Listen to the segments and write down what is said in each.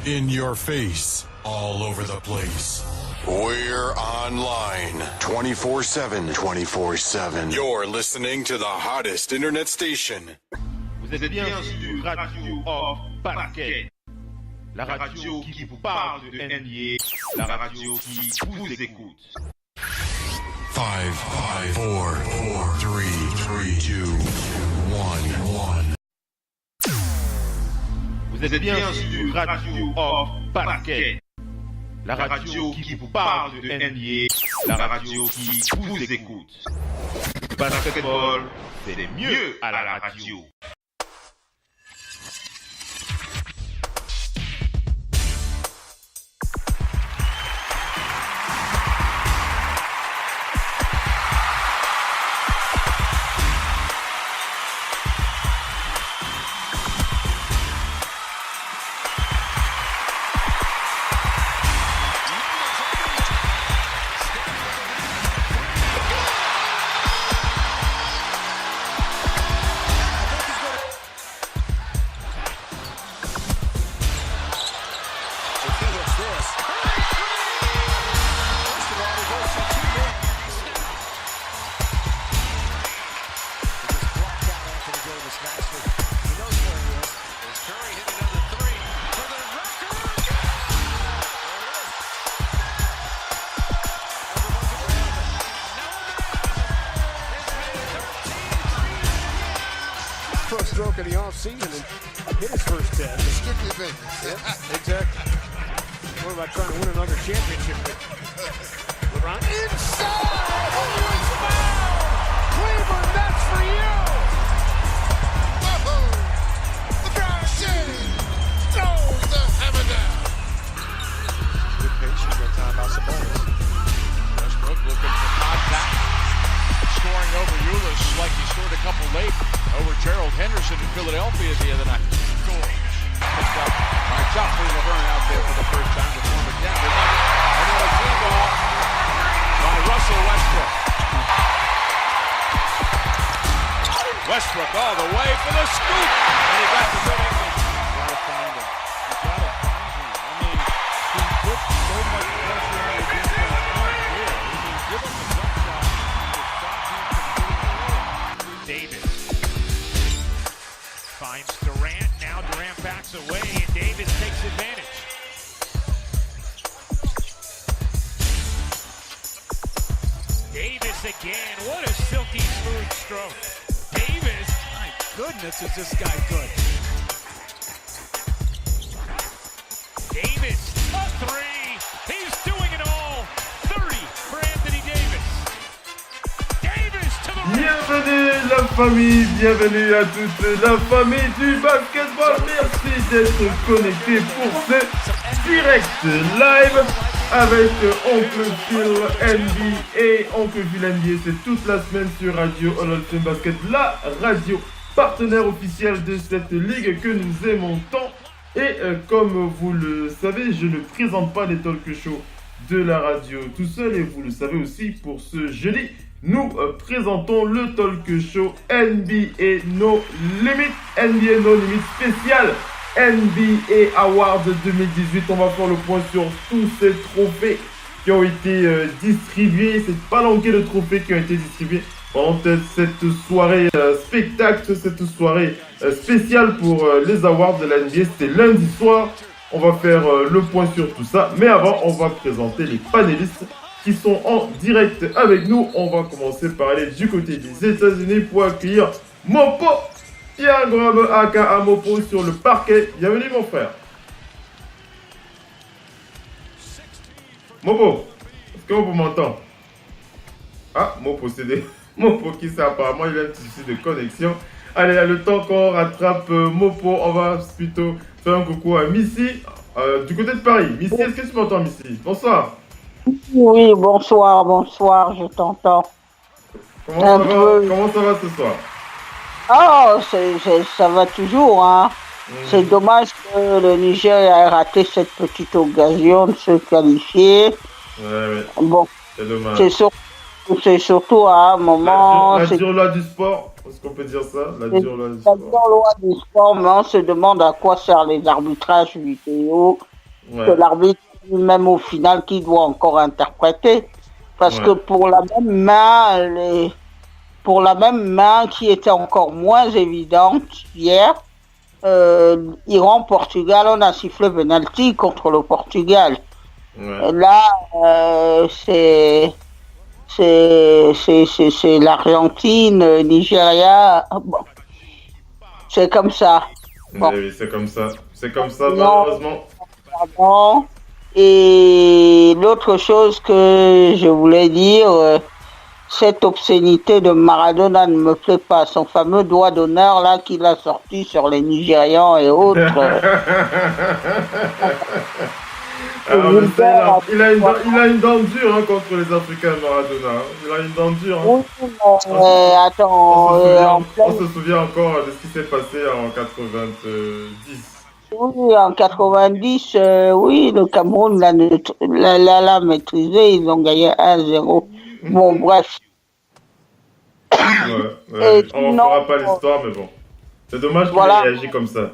In your face, all over the place. We're online 24/7. 24/7. You're listening to the hottest internet station. Vous êtes bien sur Radio Off Parquet. La radio qui vous parle de NBA. La radio qui vous écoute. 5, 4, 3, 2, 1. Vous êtes bien sur Radio Off Parquet. La radio qui vous parle de NBA. La radio qui vous écoute. Basketball, c'est mieux à la radio. Stroke of the off-season and hit his first 10. Strictly business. Yeah, exactly. What about trying to win another championship? LeBron inside! Oh, it's foul! Cleveland, that's for you! Whoa! LeBron James throws the hammer down. Good patience that time by Sabonis. Westbrook looking for contact. Scoring over Ulis like he scored a couple late over Gerald Henderson in Philadelphia the other night. Picked up by Joffrey Laverne out there for the first time to form a Denver Nugget. And then a three ball by Russell Westbrook. Westbrook all the way for the scoop. And he got the winning. You gotta find him. I mean, he put so much pressure on the defense. Not here. I mean, give him the jump shot. Stop him from getting away. Davis finds Durant. Now Durant backs away and Davis takes advantage. Davis again. What a silky smooth stroke. Davis. My goodness, is this guy good? Davis. A three. He's doing it all. 30 for Anthony Davis. Davis to the rim. Bienvenue la famille, bienvenue à toute la famille du basketball. Merci d'être connectés pour ce direct live avec Oncle Phil NBA. Oncle Phil NBA, c'est toute la semaine sur Radio All Time Basket, la radio partenaire officielle de cette ligue que nous aimons tant. Et comme vous le savez, je ne présente pas les talk shows de la radio tout seul, et vous le savez aussi, pour ce jeudi, nous présentons le talk show NBA No Limit, NBA No Limit spécial NBA Awards 2018. On va faire le point sur tous ces trophées qui ont été distribués, cette palanquée de trophées qui ont été distribués pendant cette soirée spectacle, cette soirée spéciale pour les awards de la NBA. C'était lundi soir. On va faire le point sur tout ça. Mais avant, on va présenter les panélistes qui sont en direct avec nous. On va commencer par aller du côté des États-Unis pour accueillir Mopo, Pierre Grobe aka Mopo sur le parquet. Bienvenue mon frère. Mopo, est-ce que vous m'entendez? Ah, Mopo, c'est des... Mopo qui sait apparemment, il a un petit souci de connexion. Allez, le temps qu'on rattrape Mopo, on va plutôt faire un coucou à Missy, du côté de Paris. Missy, est-ce que tu m'entends, Missy? Bonsoir. Oui, bonsoir, je t'entends. Comment ça va ce soir? Oh, ça va toujours, hein. C'est dommage que le Niger ait raté cette petite occasion de se qualifier. Ouais. Bon, c'est dommage. C'est surtout à un moment... La dure loi du sport, est-ce qu'on peut dire ça? La dure loi du sport, mais on se demande à quoi servent les arbitrages vidéo que l'arbitre, même au final, qui doit encore interpréter. Parce que pour la même main qui était encore moins évidente hier, Iran-Portugal, on a sifflé penalty contre le Portugal. Là, c'est l'Argentine, Nigeria. Bon. C'est comme ça. Bon. Oui, c'est comme ça. C'est comme ça, malheureusement. Pardon. Et l'autre chose que je voulais dire, cette obscénité de Maradona ne me plaît pas. Son fameux doigt d'honneur là qu'il a sorti sur les Nigérians et autres. Alors, il a une dent dure contre les Africains, Maradona. Il a une dent dure. On se souvient encore de ce qui s'est passé en 90. Oui, en 90, oui, le Cameroun l'a maîtrisé, ils ont gagné 1-0. Bon, bref. On ne fera pas l'histoire, mais bon. C'est dommage qu'il ait réagi comme ça.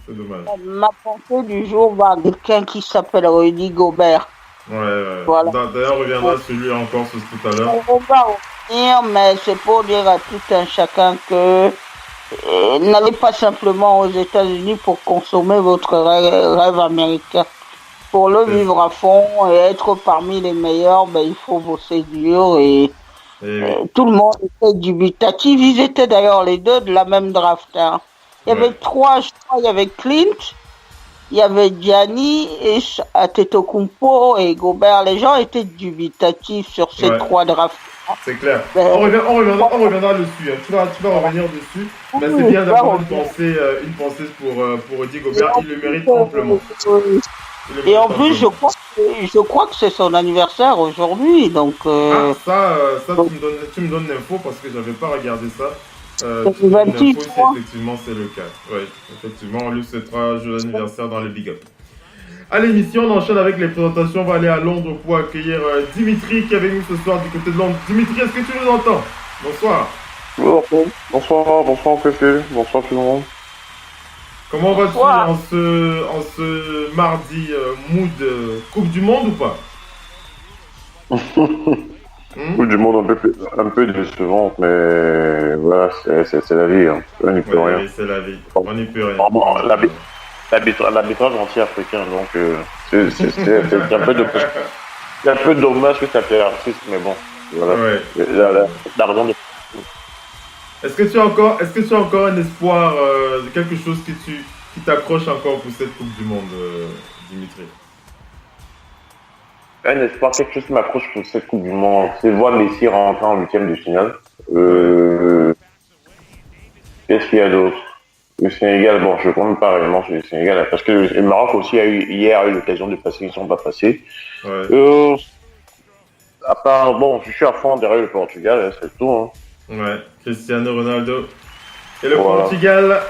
C'est dommage. Ma pensée du jour va à quelqu'un qui s'appelle Rudy Gobert. Voilà. D'ailleurs, on reviendra sur lui encore tout à l'heure. On va revenir, mais c'est pour dire à tout un chacun que n'allez pas simplement aux États-Unis pour consommer votre rêve américain. Pour le vivre à fond et être parmi les meilleurs, il faut bosser dur et tout le monde était dubitatif. Ils étaient d'ailleurs les deux de la même draft. Il y avait trois, je crois, il y avait Clint, il y avait Gianni et Antetokounmpo et Gobert. Les gens étaient dubitatifs sur ces trois drafts. C'est clair. On reviendra dessus. Tu vas revenir dessus. Mais c'est bien d'avoir une pensée pour Rudy Gobert. Il le mérite amplement. Et en plus, je crois que c'est son anniversaire aujourd'hui. Donc, ça tu me donnes l'info parce que j'avais pas regardé ça. Effectivement, c'est le cas. Oui, effectivement, on lui souhaitera joyeux anniversaire dans les big up. À l'émission, on enchaîne avec les présentations. On va aller à Londres pour accueillir Dimitri qui est avec nous ce soir du côté de Londres. Dimitri, est-ce que tu nous entends? Bonsoir. Bonsoir Féfé, bonsoir tout le monde. Comment vas-tu en ce mardi mood Coupe du Monde ou pas? Coupe du Monde un peu décevante, mais voilà, c'est la vie, on n'y peut rien. Oui, c'est la vie, on n'y peut rien. L'arbitrage anti-africain, donc c'est un peu dommage que ça fait artiste, mais bon, voilà. L'argent de... Est-ce que tu as encore un espoir de quelque chose qui t'accroche encore pour cette Coupe du Monde, Dimitri? Un espoir, quelque chose qui m'accroche pour cette Coupe du Monde, c'est voir Messi rentrer en 8e de finale. Qu'est-ce qu'il y a d'autre? Le Sénégal, bon, je ne compte pas réellement sur le Sénégal, parce que le Maroc aussi a eu l'occasion de passer, ils ne sont pas passés. À part, bon, je suis à fond derrière le Portugal, c'est tout. Ouais, Cristiano Ronaldo. Et le Portugal,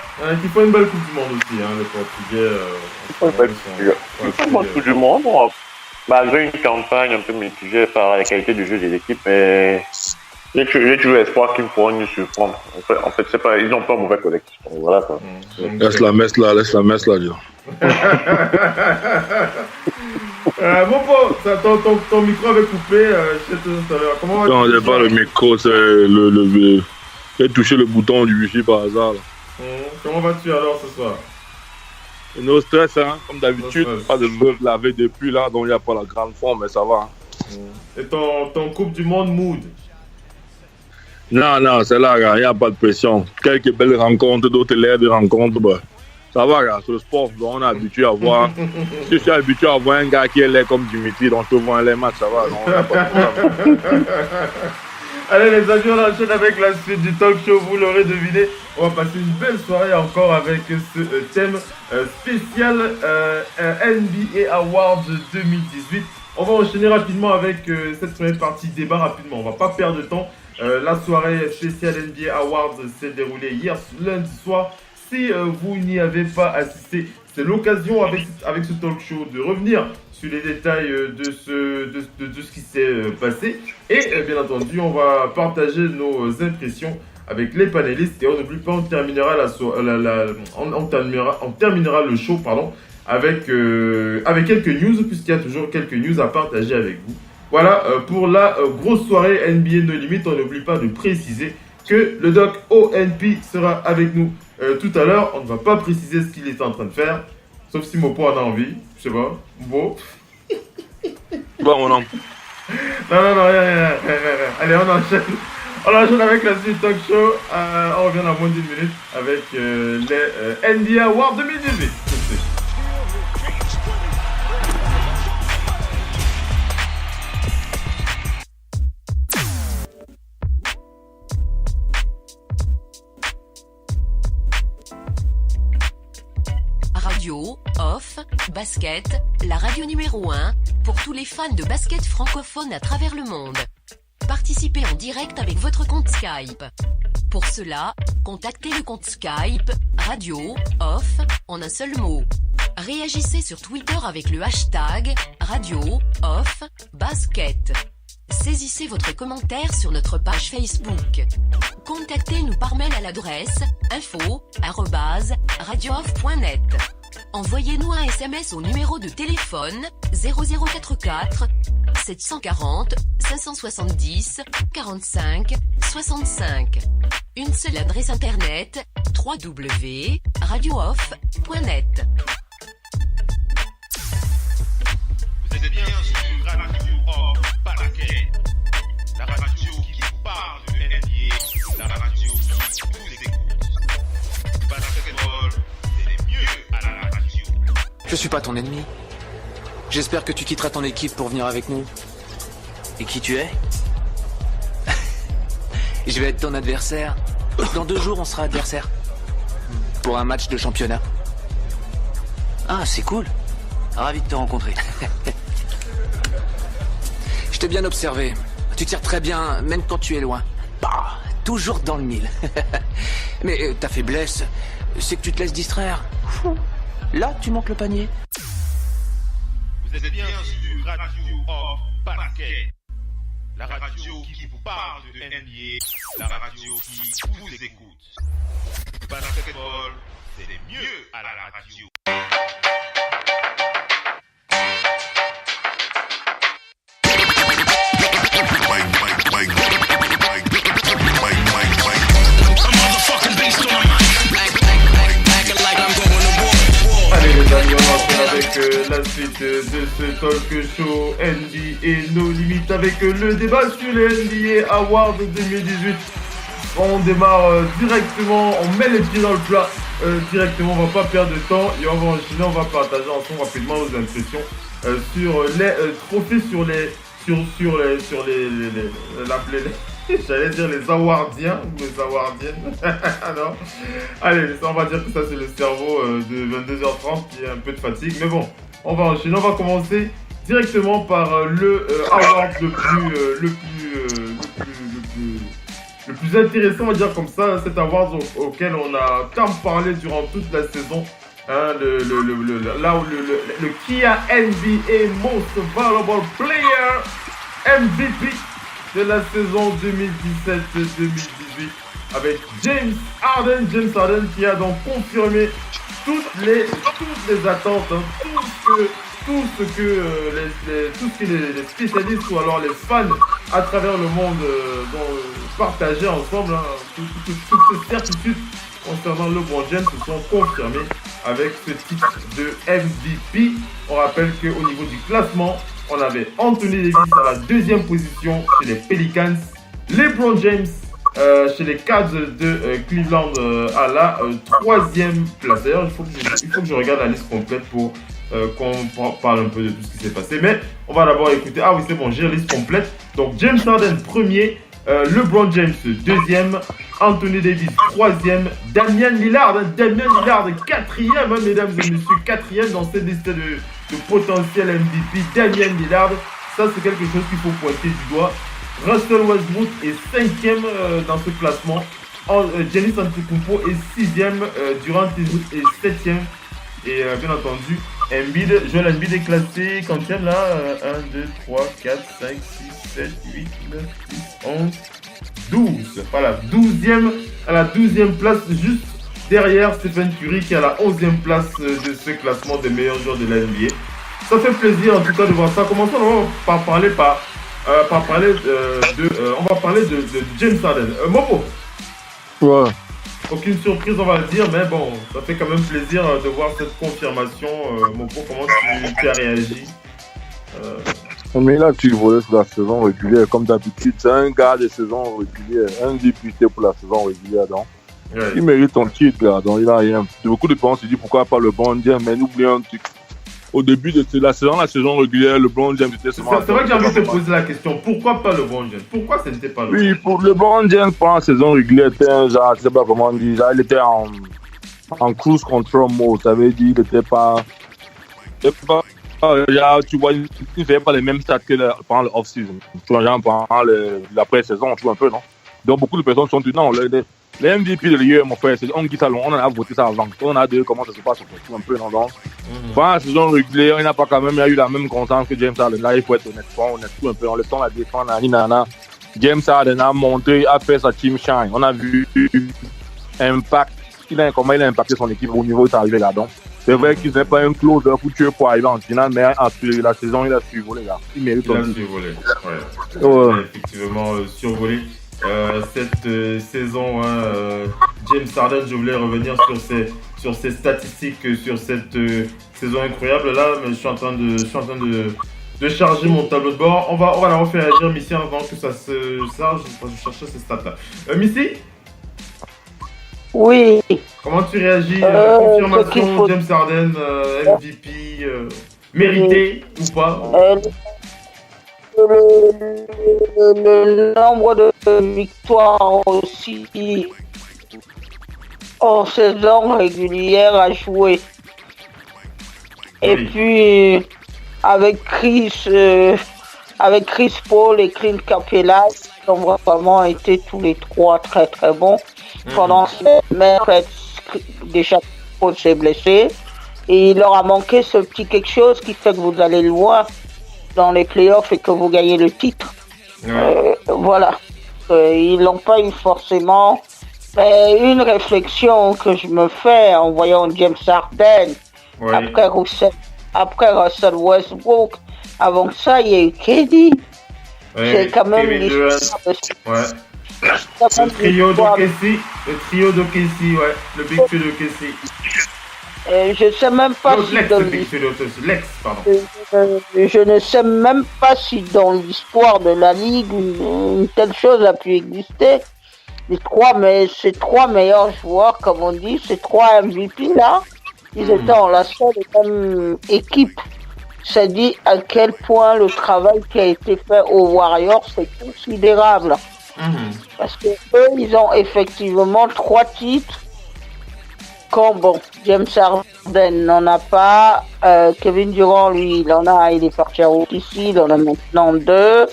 qui fait une belle Coupe du Monde aussi, le Portugais. Ils font une bonne Coupe du Monde, malgré une campagne un peu mitigée par la qualité du jeu des équipes, mais j'ai toujours espoir qu'ils pourront nous surprendre. En fait, c'est pas, ils n'ont pas un mauvais collectif. Voilà quoi. Laisse la messe là, dis. Mon pauvre, ton micro avait coupé, je sais tout à l'heure. Comment vas-tu? Non, c'est pas le micro, c'est le j'ai touché le bouton du wifi par hasard. Là. Comment vas-tu alors ce soir? No stress, comme d'habitude, pas de bœuf lavé depuis là, donc il n'y a pas la grande forme, mais ça va. Et ton Coupe du Monde mood? Non, c'est là, il n'y a pas de pression. Quelques belles rencontres, d'autres l'air de rencontres, ça va, c'est le sport, donc on est habitué à voir. Si je suis habitué à voir un gars qui est laid comme Dimitri, donc je peux voir les matchs, ça va, donc on n'a pas de problème. Allez les amis, on enchaîne avec la suite du talk show, vous l'aurez deviné. On va passer une belle soirée encore avec ce thème spécial NBA Awards 2018. On va enchaîner rapidement avec cette première partie débat rapidement, on va pas perdre de temps. La soirée spéciale NBA Awards s'est déroulée hier lundi soir. Si vous n'y avez pas assisté, c'est l'occasion avec ce talk show de revenir sur les détails de ce qui s'est passé. Et bien entendu, on va partager nos impressions avec les panélistes. Et on n'oublie pas, on terminera le show avec quelques news, puisqu'il y a toujours quelques news à partager avec vous. Voilà, pour la grosse soirée NBA No Limit, on n'oublie pas de préciser que le doc ONP sera avec nous tout à l'heure. On ne va pas préciser ce qu'il est en train de faire, sauf si Mopo en a envie, je sais pas, Mopo. Bon, mon homme. Non, rien. Allez, on enchaîne. On enchaîne avec la suite talk show. On revient dans moins d'1 minute avec les NBA Awards 2018. Radio, off, basket, la radio numéro 1, pour tous les fans de basket francophone à travers le monde. Participez en direct avec votre compte Skype. Pour cela, contactez le compte Skype, radio, off, en un seul mot. Réagissez sur Twitter avec le hashtag, radio, off, basket. Saisissez votre commentaire sur notre page Facebook. Contactez-nous par mail à l'adresse info@radiooff.net. Envoyez-nous un SMS au numéro de téléphone 0044 740 570 45 65. Une seule adresse internet www.radiooff.net. Vous êtes bien sur Radio Off Parquet, la radio qui vous parle de NBA, la radio qui vous écoute. Basketball, c'est mieux à la radio. Je suis pas ton ennemi. J'espère que tu quitteras ton équipe pour venir avec nous. Et qui tu es? Je vais être ton adversaire. Dans 2 jours, on sera adversaire. Pour un match de championnat. Ah, c'est cool. Ravi de te rencontrer. Je t'ai bien observé. Tu tires très bien, même quand tu es loin. Bah, toujours dans le mille. Mais ta faiblesse, c'est que tu te laisses distraire. Là, tu manques le panier. Vous êtes bien sur Radio Off Parquet, la radio qui vous parle de NBA, la radio qui vous écoute. Basketball, c'est mieux à la radio. Allez les amis, on enchaîne avec la suite de ce talk show NBA No Limit avec le débat sur les NBA Awards 2018. On démarre directement, on met les pieds dans le plat directement, on va pas perdre de temps et on va enchaîner, on va partager ensemble rapidement nos impressions sur les trophées, sur les j'allais dire les awardiens ou les awardiennes. Non. Allez, ça, on va dire que ça c'est le cerveau de 22h30 qui a un peu de fatigue. Mais bon, on va enchaîner. On va commencer directement par le award le plus intéressant, on va dire comme ça. Cet award auquel on a tant parlé durant toute la saison. Hein, le Kia NBA Most Valuable Player MVP de la saison 2017-2018 avec James Harden qui a donc confirmé toutes les attentes, hein, tout ce que les spécialistes ou alors les fans à travers le monde partageaient ensemble, hein, toutes ces certitudes concernant LeBron James se sont confirmées avec ce titre de MVP. On rappelle qu'au niveau du classement, on avait Anthony Davis à la 2e position chez les Pelicans, LeBron James chez les Cavs de Cleveland à la 3e place. D'ailleurs, il faut que je regarde la liste complète pour qu'on parle un peu de tout ce qui s'est passé. Mais on va d'abord écouter. Ah oui, c'est bon, j'ai la liste complète. Donc James Harden 1er, LeBron James 2e, Anthony Davis 3e, Damian Lillard 4e, hein, mesdames et messieurs, 4e dans cette liste de potentiel MVP. Damian Lillard, ça c'est quelque chose qu'il faut pointer du doigt. Russell Westbrook est 5e dans ce classement. Giannis Antetokounmpo est 6e, Durant est 7e. Et bien entendu, Joel Embiid est classé quantième là, 1, 2, 3, 4, 5, 6, 7, 8, 9, 10, 11, 12. Voilà, 12e, à la 12e place, juste derrière Stephen Curry qui est à la 11e place de ce classement des meilleurs joueurs de la NBA. Ça fait plaisir en tout cas de voir ça. Commençons par parler on va parler de James Harden. Mopo. Ouais. Aucune surprise on va le dire, mais bon, ça fait quand même plaisir de voir cette confirmation. Mopo, comment tu as réagi? Mais là, tu volais sur la saison régulière, comme d'habitude. C'est un gars de saison régulière, un MVP pour la saison régulière. Donc. Ouais. Il mérite ton titre, gars. Donc, il a rien. Beaucoup de gens se disent pourquoi pas le LeBron James, mais n'oublie un truc. Au début de la saison régulière, le LeBron James était seulement. C'est vrai que j'ai envie de te poser la question. Pourquoi pas le LeBron James? Pourquoi ce n'était pas le Oui, pour le LeBron James, pendant la saison régulière, était un genre, je sais pas comment dire, il était en cruise control mode. Ça veut dire qu'il n'était pas. Tu vois, il ne fait pas les mêmes stats que pendant le off-season. Tu vois, genre pendant la pré-saison, on joue un peu, non? Donc beaucoup de personnes sont dit non, les MVP de l'IE, mon frère, on dit ça, on en a voté ça avant. On a dit comment ça se passe, on joue un peu, non? Donc, pendant la saison régulière, il n'a pas quand même eu la même constance que James Harden. Là, il faut être honnête, on est tout un peu, on laisse la défense, James Harden a monté, a fait sa team shine. On a vu impact, comment il a impacté son équipe au niveau où il est arrivé là. Donc, c'est vrai qu'il n'est pas un closer pour tuer pour arriver en finale, mais la saison, il a survolé, là. Il mérite aussi. Il a survolé, ouais. Effectivement, survolé. Cette saison, James Harden, je voulais revenir sur ses statistiques, sur cette saison incroyable là, mais je suis en train de charger mon tableau de bord. On va la refaire agir, Missy, avant que ça se charge. Je vais chercher ces stats là. Missy? Oui. Comment tu réagis? Confirmation, James Harden, MVP, mérité ou pas? Le nombre de victoires aussi en saison régulière à jouer. Et puis avec Chris Paul et Clint Capela, ils ont vraiment été tous les trois très très bons. Pendant cette semaine, déjà Paul s'est blessé et il leur a manqué ce petit quelque chose qui fait que vous allez loin dans les playoffs et que vous gagnez le titre. Voilà. Ils l'ont pas eu forcément. Mais une réflexion que je me fais en voyant James Harden, après Russell Westbrook, avant ça, il y a eu KD. C'est quand même l'histoire de... Le trio de Casey, ouais. Le Big Two de Casey. Je sais même pas si je ne sais même pas si dans l'histoire de la ligue une telle chose a pu exister. Ces trois meilleurs joueurs, comme on dit, ces trois MVP là, ils étaient en la seule et même équipe. Ça dit à quel point le travail qui a été fait aux Warriors c'est considérable. Parce que eux, ils ont effectivement 3 titres. Quand James Harden n'en a pas, Kevin Durant, lui, il en a, il est parti à OKC, il en a maintenant 2.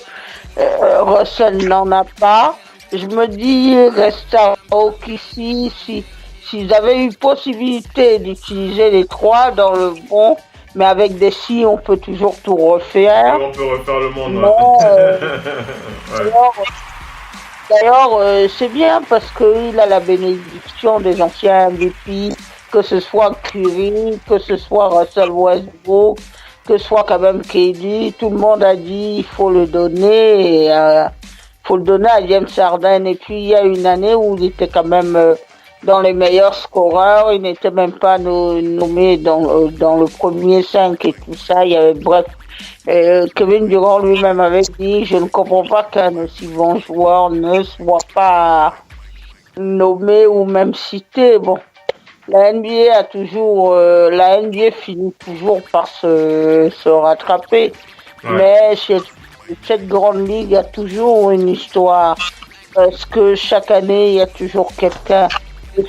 Russell n'en a pas. Je me dis, reste à OKC, s'ils avaient eu possibilité d'utiliser les 3 dans le bon, mais avec des si, on peut toujours tout refaire. On peut refaire le monde. Non, D'ailleurs, c'est bien parce qu'il a la bénédiction des anciens MVP, que ce soit Curry, que ce soit Russell Westbrook, que ce soit quand même KD. Tout le monde a dit il faut le donner, faut le donner à James Harden. Et puis il y a une année où il était quand même dans les meilleurs scoreurs, il n'était même pas nommé dans le premier 5 et tout ça. Il y avait bref. Kevin Durant lui-même avait dit je ne comprends pas qu'un aussi bon joueur ne soit pas nommé ou même cité. Bon, la NBA a toujours la NBA finit toujours par se rattraper, mais cette grande ligue il y a toujours une histoire parce que chaque année il y a toujours quelqu'un.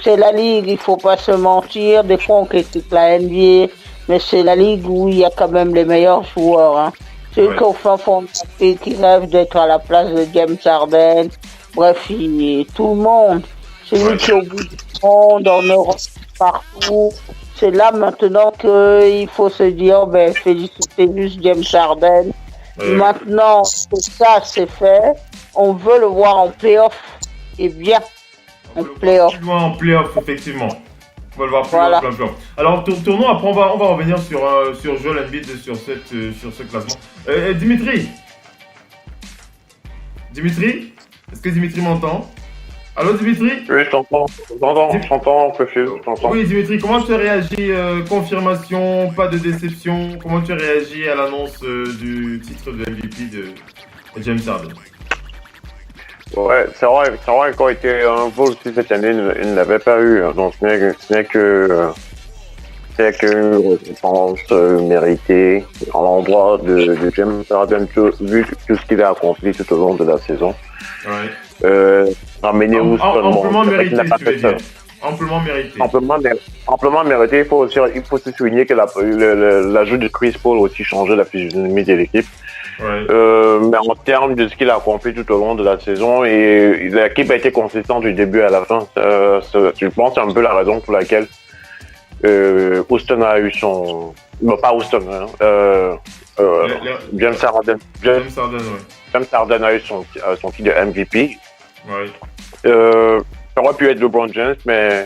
C'est la ligue, il faut pas se mentir, des fois on critique la NBA, mais c'est la ligue où il y a quand même les meilleurs joueurs. Hein. Ceux qui au fin fond qui rêvent d'être à la place de James Harden, bref, tout le monde. C'est lui qui est au bout du monde, en Europe, partout. C'est là maintenant qu'il faut se dire, félicitez juste James Harden. Maintenant que ça c'est fait, on veut le voir en play-off, et bien. En play-off, effectivement. On va le voir plus plein. Alors tournons, après on va revenir sur Joel Embiid, sur ce classement. Dimitri, est-ce que Dimitri m'entend? Allô Dimitri? Oui, je t'entends, Préfieux, je t'entends. Oui Dimitri, comment tu as réagi? Confirmation, pas de déception? Comment tu as réagi à l'annonce du titre de MVP de James Harden? Ouais, c'est vrai qu'il a été un vol aussi cette année, il ne l'avait pas eu. Donc ce n'est que une récompense méritée à l'endroit de James Harden, vu tout ce qu'il a accompli tout au long de la saison. Ouais. Ramener amplement mérité, tu veux dire. Amplement mérité. Amplement mérité. Il faut aussi souligner que l'ajout de Chris Paul a aussi changé la physionomie de l'équipe. Ouais. Mais en termes de ce qu'il a accompli tout au long de la saison, et l'équipe a été consistante du début à la fin. Je pense que c'est un peu la raison pour laquelle Houston a eu son... Non, pas Houston, James Harden. James Harden a eu son titre de MVP. Ouais. Ça aurait pu être LeBron James, mais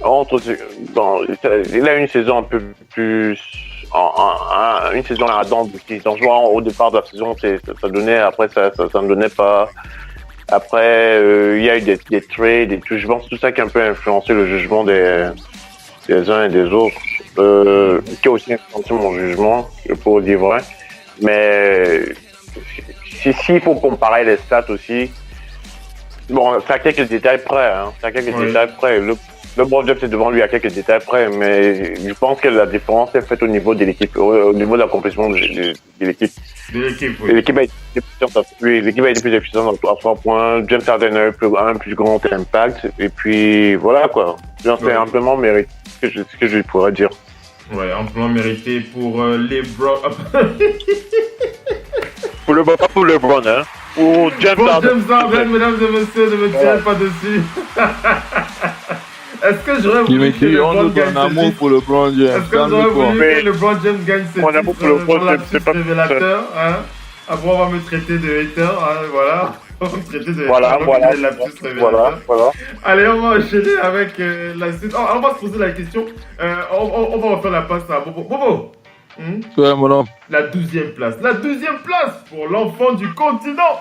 il a une saison un peu plus... une saison à dents bouclée. En jouant au départ de la saison, ça donnait, après ça ne donnait pas. Après, il y a eu des trades, des tout. Je pense que tout ça qui a un peu influencé le jugement des uns et des autres, qui a aussi influencé mon jugement, pour dire vrai. Mais s'il faut comparer les stats aussi, bon, ça a quelques détails près. LeBron James est devant lui à quelques détails près, mais je pense que la différence est faite au niveau de l'équipe, au niveau de l'accomplissement de l'équipe. L'équipe a été plus efficiente à 3 points. James Harden a eu un plus grand impact, et puis voilà quoi. C'est amplement mérité, ce que je pourrais dire. Ouais, amplement mérité pour LeBron. Pas pour LeBron, hein. Pour James Harden, mesdames et messieurs, ne me tirez pas dessus. Est-ce que j'aurais voulu que LeBron gagne ce titre? Pour LeBron James. Est-ce que j'aurais voulu que LeBron James gagne ce titre pour la petite révélateur, hein? Après, on va me traiter de hater, hein, voilà. On va me traiter de hater, la petite révélateur. Voilà. Allez, on va enchaîner avec la suite. On va se poser la question. On va refaire la passe à Bobo. Bobo! Ouais, mon homme. La 12e place. La 12e place pour l'enfant du continent.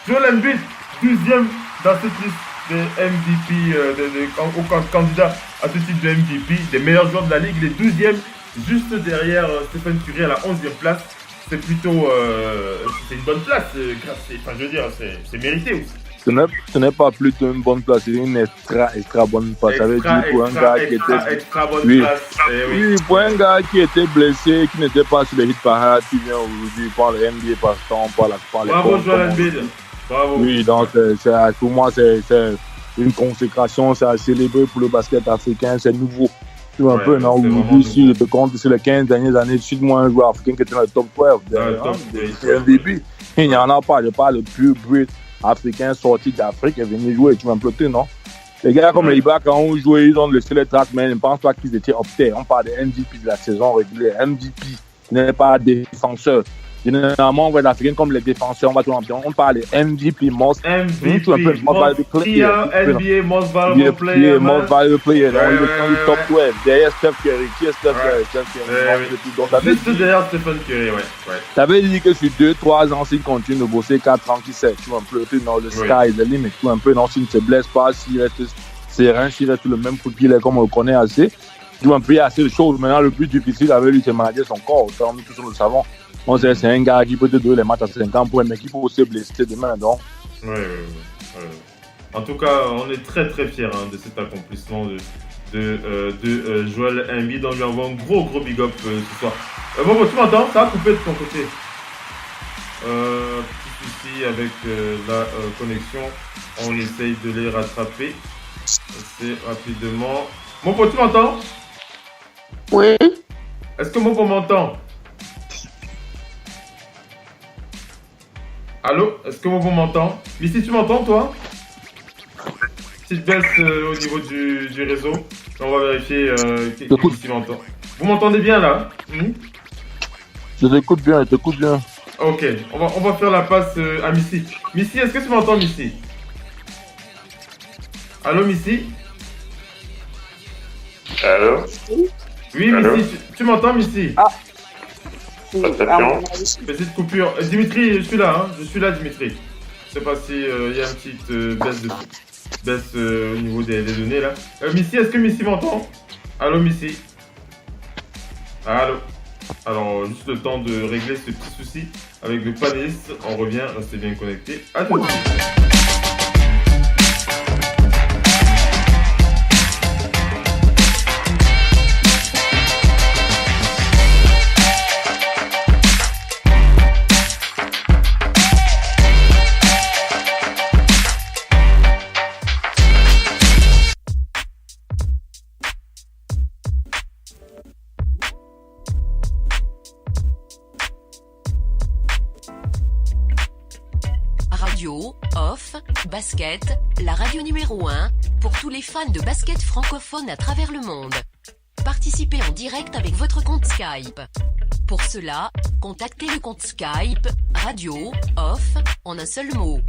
Joel Embiid, 12e dans cette liste de MVP, au candidat à ce titre de MVP, des meilleurs joueurs de la ligue. Les 12e, juste derrière Stephen Curry à la 11e place. C'est plutôt... c'est une bonne place. Enfin, je veux dire, c'est mérité aussi. Ce n'est pas plutôt une bonne place, c'est une extra bonne place. Ça veut dire pour un gars qui était... Extra bonne place. Oui, pour un gars qui était blessé, qui n'était pas sur les hit parades, qui vient aujourd'hui par le NBA, par temps, par les... Bravo Joel Embiid. Bravo. Oui, donc pour moi, c'est une consécration, c'est à célébrer pour le basket africain, c'est nouveau. Tu vois un peu, non? Aujourd'hui, si je te compte sur les 15 dernières années, cite-moi un joueur africain qui était dans le top 12 de MVP. Il n'y en a pas, je parle le plus brut africain sorti d'Afrique et venu jouer, tu vas me ploter, non? Les gars comme les Ibaka, quand on jouait, ils ont laissé les tracks, mais je ne pense pas qu'ils étaient optés. On parle de MVP de la saison régulière. MVP n'est pas défenseur. Généralement, on voit les Africains comme les défenseurs, on va tout l'ambiance. On parle de MVP, most valuable player. NBA, most valuable player. Most valuable player. Dans le top 12. Derrière Steph Curry. Qui est Steph Curry? Juste derrière Stephen Curry, ouais. Ça veut dire que sur 2-3 ans, s'il continue de bosser 4 ans, qui sait, tu vois un peu, dans le sky is the limit. Tu vois un peu, non, s'il ne se blesse pas, s'il reste serein, s'il reste le même coup de pied comme on le connaît assez. Tu vois un peu, il y a assez de choses. Maintenant, le plus difficile avec lui, c'est manager son corps. Nous tous le savons. On sait, c'est un gars qui peut te donner les matchs à 50 points, mais qui peut aussi blesser demain, donc. Ouais. En tout cas, on est très très fiers de cet accomplissement de Joel Embiid. On lui envoie un gros big up ce soir. Bon, tu m'entends? Ça a coupé de ton côté. Petit souci avec la connexion. On essaye de les rattraper assez rapidement. Mopo, tu m'entends? Oui. Est-ce que Mopo m'entend? Allô? Est-ce que Mopo m'entend? Missy, tu m'entends, toi? Petite baisse au niveau du réseau. On va vérifier qui m'entend. Vous m'entendez bien, là? Je t'écoute bien. Ok, on va faire la passe à Missy. Missy, est-ce que tu m'entends, Missy? Allô, Missy? Allô? Oui, Missy, tu m'entends, Missy? Ah. Petite coupure. Dimitri, je suis là, Dimitri. Je sais pas si y a une petite baisse au niveau des données là. Missy, est-ce que Missy m'entend? Allô, Missy? Allô? Alors, juste le temps de régler ce petit souci avec le panéliste. On revient, restez bien connectés. À tout de suite. Radio, off, basket, la radio numéro 1, pour tous les fans de basket francophone à travers le monde. Participez en direct avec votre compte Skype. Pour cela, contactez le compte Skype, radio, off, en un seul mot.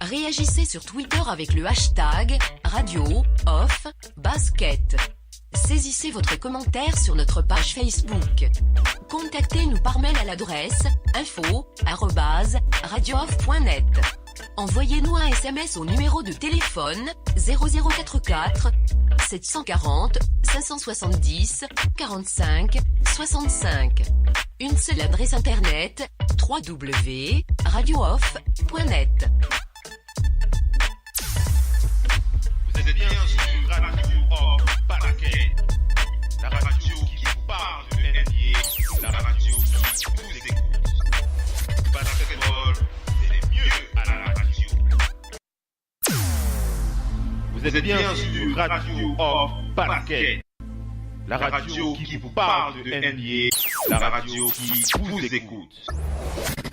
Réagissez sur Twitter avec le hashtag, radio, off, basket. Saisissez votre commentaire sur notre page Facebook. Contactez-nous par mail à l'adresse info@radiooff.net. Envoyez-nous un SMS au numéro de téléphone 0044 740 570 45 65. Une seule adresse internet www.radiooff.net. Vous êtes bien sur Radio Off Basket, la radio qui vous parle de NBA, la radio qui vous écoute. Basketball, c'est le mieux à la radio. Vous êtes bien sur Radio Off Basket, la radio qui vous parle de NBA, la radio qui vous écoute.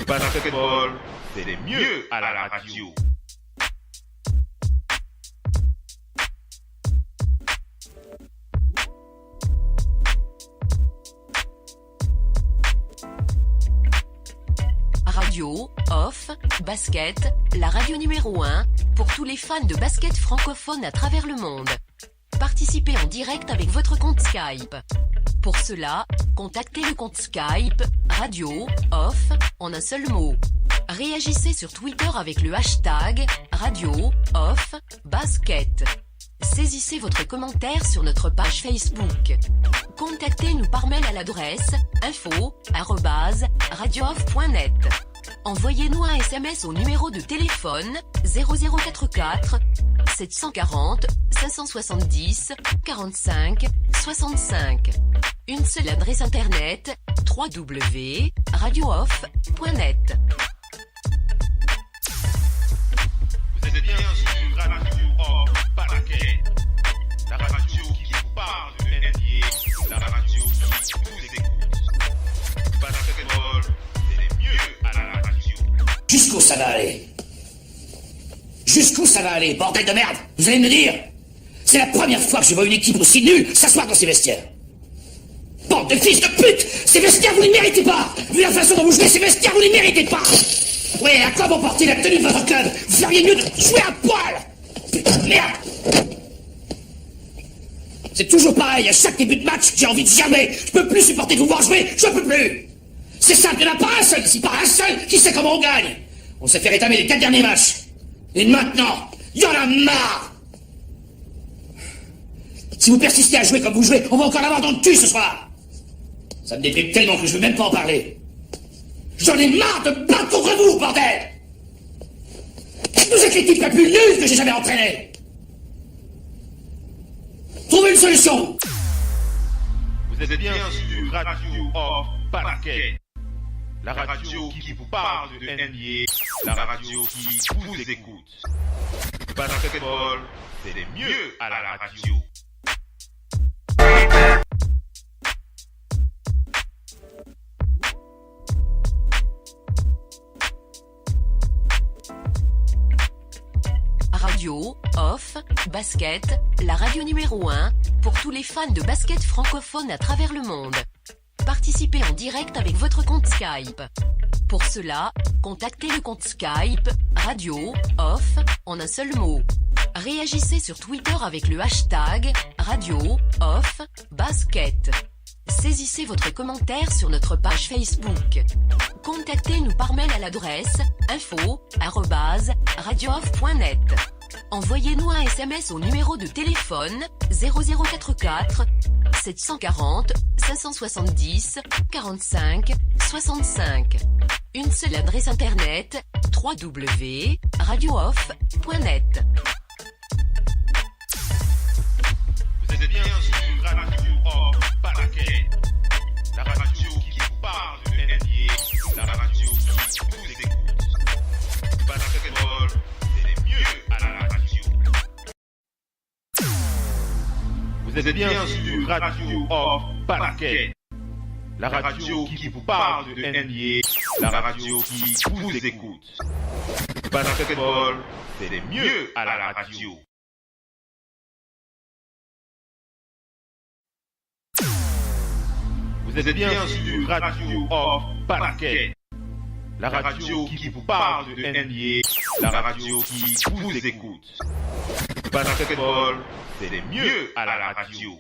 Basketball, c'est le mieux à la radio. Radio, off, basket, la radio numéro 1, pour tous les fans de basket francophone à travers le monde. Participez en direct avec votre compte Skype. Pour cela, contactez le compte Skype, radio, off, en un seul mot. Réagissez sur Twitter avec le hashtag, radio, off, basket. Saisissez votre commentaire sur notre page Facebook. Contactez-nous par mail à l'adresse info@radiooff.net. Envoyez-nous un SMS au numéro de téléphone 0044 740 570 45 65. Une seule adresse internet www.radiooff.net. Vous êtes bien sur Radio Off Basket, la radio qui vous parle de NBA, la radio qui vous écoute. Basketball, c'est le mieux à la radio. Jusqu'où ça va aller? Jusqu'où ça va aller, bordel de merde? Vous allez me dire? C'est la première fois que je vois une équipe aussi nulle s'asseoir dans ces vestiaires. Bande de fils de pute! Ces vestiaires, vous ne les méritez pas! Vu la façon dont vous jouez, ces vestiaires, vous ne les méritez pas! Oui, à quoi bon porter la tenue de votre club? Vous feriez mieux de jouer à poil! Putain de merde! C'est toujours pareil, à chaque début de match, j'ai envie de germer. Je peux plus supporter de vous voir jouer, je peux plus! C'est simple, il n'y en a pas un seul ici, pas un seul qui sait comment on gagne! On s'est fait rétamer les 4 derniers matchs. Et maintenant, il y en a marre! Si vous persistez à jouer comme vous jouez, on va encore l'avoir dans le cul ce soir! Ça me déprime tellement que je veux même pas en parler. J'en ai marre de battre contre vous, bordel! Vous êtes l'équipe la plus nulle que j'ai jamais entraînée! Trouvez une solution! Vous êtes bien sur Radio Off Basket, la radio qui vous parle de NBA, la radio qui vous écoute. Basketball, c'est le mieux à la radio. Radio, off, basket, la radio numéro 1, pour tous les fans de basket francophone à travers le monde. Participez en direct avec votre compte Skype. Pour cela, contactez le compte Skype, radio, off, en un seul mot. Réagissez sur Twitter avec le hashtag radio-off-basket. Saisissez votre commentaire sur notre page Facebook. Contactez-nous par mail à l'adresse info@radiooff.net. Envoyez-nous un SMS au numéro de téléphone 0044 740 570 45 65. Une seule adresse internet www.radiooff.net. Vous êtes bien sur Radio Off Basket, la radio qui vous parle de NBA, la radio qui vous écoute. Basketball, c'est mieux à la radio. Vous êtes bien sur Radio Off Basket, la radio qui vous parle de NBA, la radio qui vous écoute. Basketball, c'est mieux à la radio. Vous êtes bien sur Radio Off Basket, la radio qui vous parle de NBA, la radio qui vous écoute. Basketball, c'est mieux à la radio.